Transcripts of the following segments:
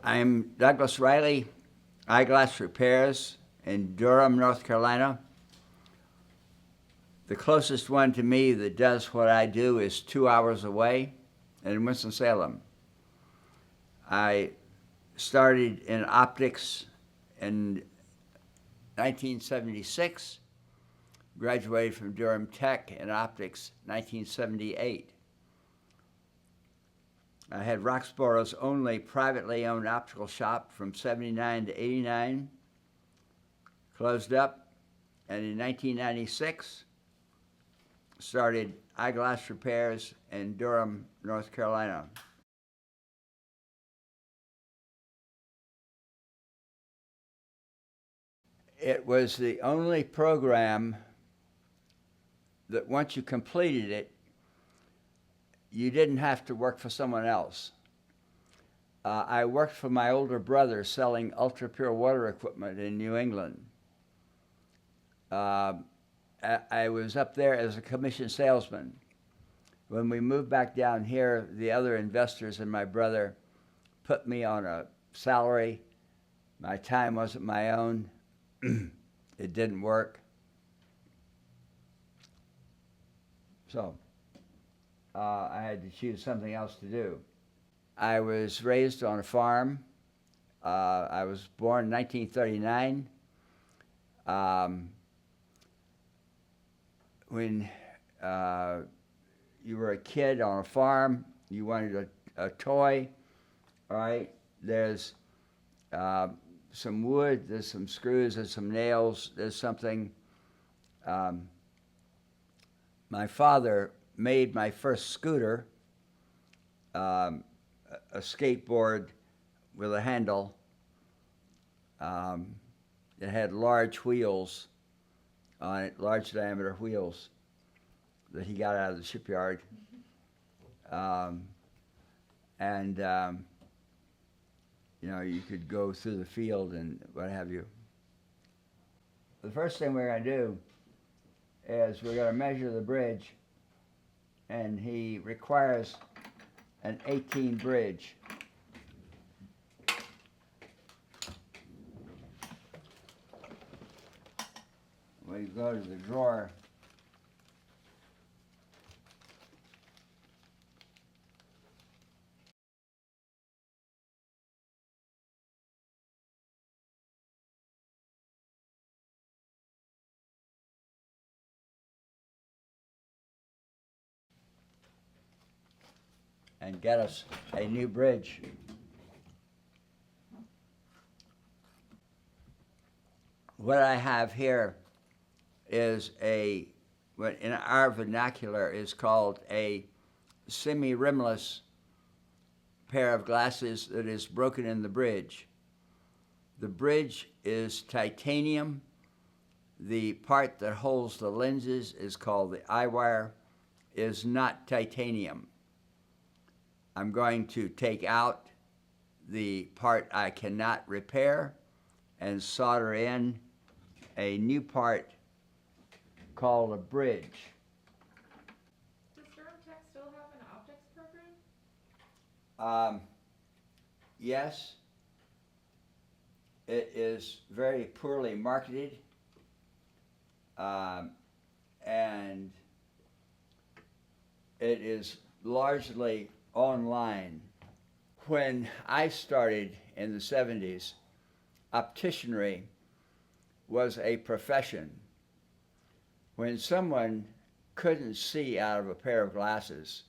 I'm Douglas Riley, Eyeglass Repairs in Durham, North Carolina. The closest one to me that does what I do is 2 hours away in Winston-Salem. I started in optics in 1976, graduated from Durham Tech in optics 1978. I had Roxboro's only privately owned optical shop from 79 to 89, closed up, and in 1996 started Eyeglass Repairs in Durham, North Carolina. It was the only program that once you completed it, you didn't have to work for someone else. I worked for my older brother selling ultra-pure water equipment in New England. I was up there as a commission salesman. When we moved back down here, the other investors and my brother put me on a salary. My time wasn't my own. It didn't work. So I had to choose something else to do. I was raised on a farm. I was born in 1939. When you were a kid on a farm, you wanted a toy, all right? There's some wood, there's some screws, there's some nails, there's something. My father made my first scooter, a skateboard with a handle. It had large wheels on it, large diameter wheels that he got out of the shipyard. You know, you could go through the field and what have you. The first thing we're going to do is we're going to measure the bridge, and he requires an 18 bridge. We go to the drawer. And get us a new bridge. What I have here is what in our vernacular is called a semi-rimless pair of glasses that is broken in the bridge. The bridge is titanium. The part that holds the lenses is called the eye wire, is not titanium. I'm going to take out the part I cannot repair and solder in a new part called a bridge. Does Durham Tech still have an optics program? Yes. It is very poorly marketed, and it is largely online. When I started in the 70s, opticianry was a profession. When someone couldn't see out of a pair of glasses,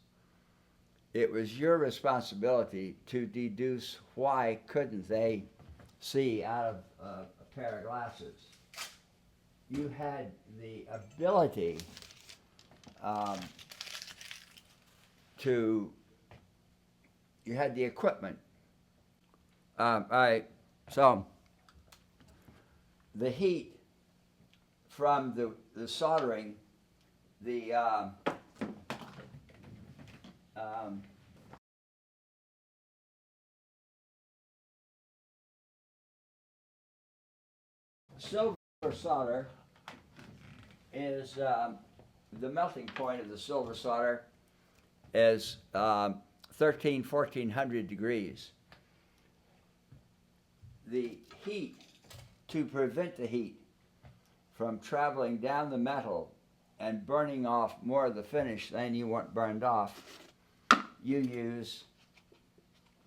it was your responsibility to deduce why couldn't they see out of a pair of glasses. You had the ability you had the equipment. All right, so the heat from the soldering, the silver solder is the melting point of the silver solder is 1400 degrees. the heat, to prevent the heat from traveling down the metal and burning off more of the finish than you want burned off, you use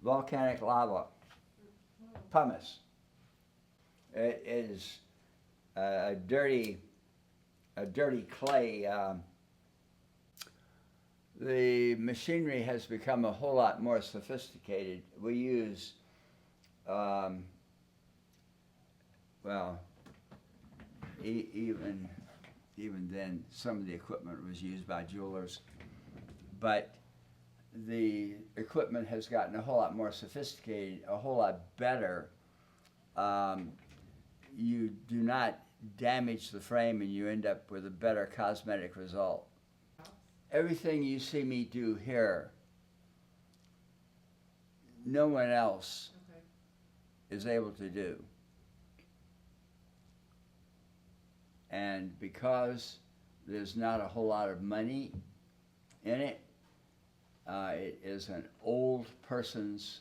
volcanic lava, pumice. It is a dirty clay. The machinery has become a whole lot more sophisticated. We use, even then, some of the equipment was used by jewelers, but the equipment has gotten a whole lot more sophisticated, a whole lot better. You do not damage the frame and you end up with a better cosmetic result. Everything you see me do here, no one else is able to do. And because there's not a whole lot of money in it, it is an old person's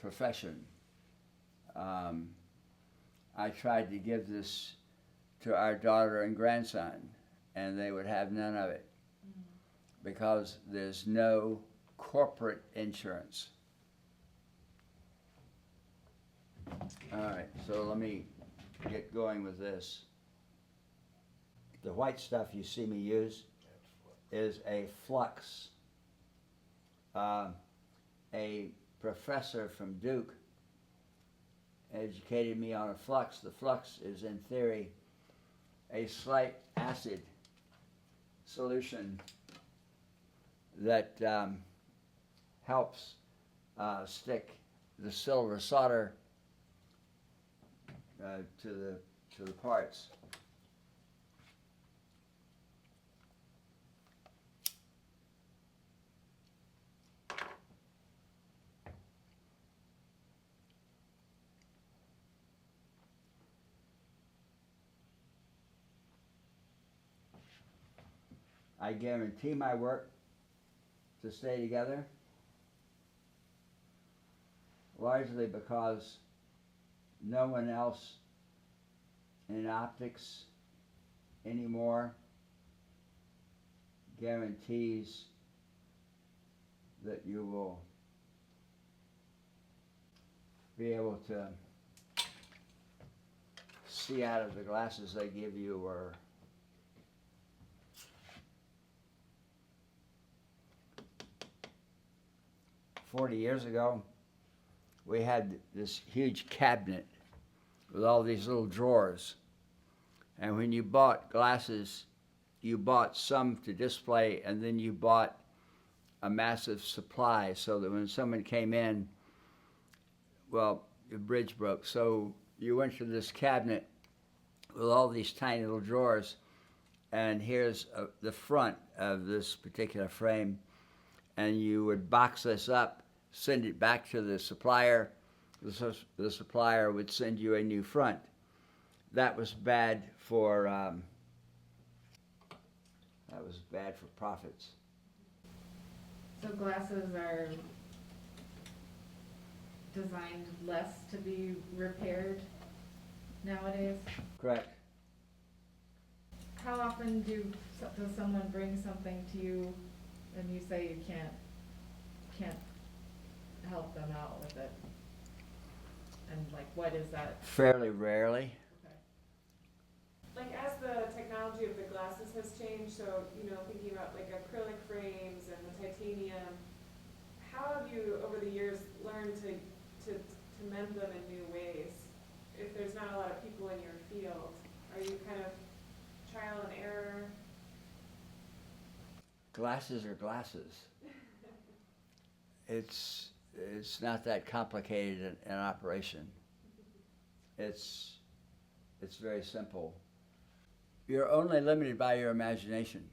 profession. I tried to give this to our daughter and grandson, and they would have none of it because there's no corporate insurance. All right, so let me get going with this. The white stuff you see me use is a flux. A professor from Duke educated me on a flux. The flux is, in theory, a slight acid solution that helps stick the silver solder to the parts. I guarantee my work to stay together, largely because no one else in optics anymore guarantees that you will be able to see out of the glasses they give you, or "40 years ago, we had this huge cabinet with all these little drawers. And when you bought glasses, you bought some to display, and then you bought a massive supply so that when someone came in, well, your bridge broke. So you went to this cabinet with all these tiny little drawers, and here's the front of this particular frame, and you would box this up, send it back to the supplier. The supplier would send you a new front. That was bad for profits. So glasses are designed less to be repaired nowadays? Correct. How often does someone bring something to you and you say you can't help them out with it? And like, what is that? Fairly rarely. Okay. Like, as the technology of the glasses has changed, so, thinking about like acrylic frames and the titanium, how have you, over the years, learned to mend them in new ways? If there's not a lot of people in your field, are you kind of trial and error? Glasses are glasses. It's not that complicated an operation. It's very simple. You're only limited by your imagination.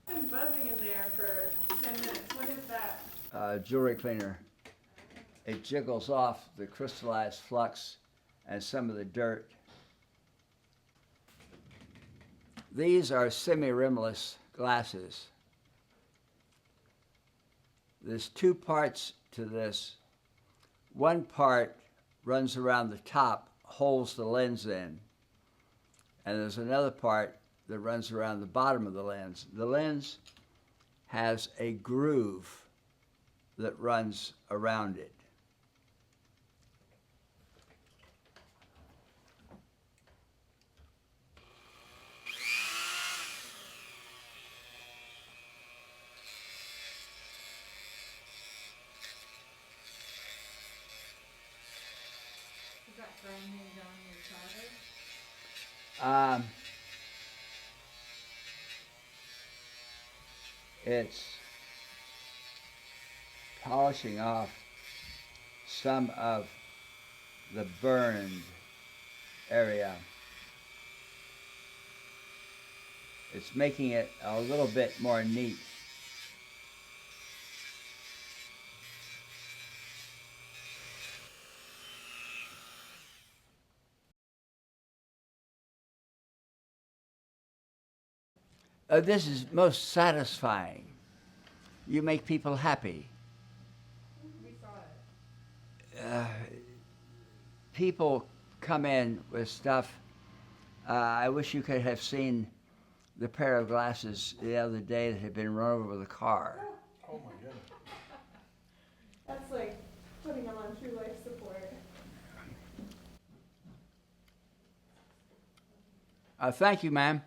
I've been buzzing in there for 10 minutes. What is that? Jewelry cleaner. It jiggles off the crystallized flux and some of the dirt. These are semi-rimless glasses. there's two parts to this. One part runs around the top, holds the lens in, and there's another part that runs around the bottom of the lens. The lens has a groove that runs around it. Is that grinding down your solder? It's polishing off some of the burned area. It's making it a little bit more neat. This is most satisfying. You make people happy. We saw it. People come in with stuff. I wish you could have seen the pair of glasses the other day that had been run over with a car. Oh my goodness. That's like putting them on true life support. Thank you, ma'am.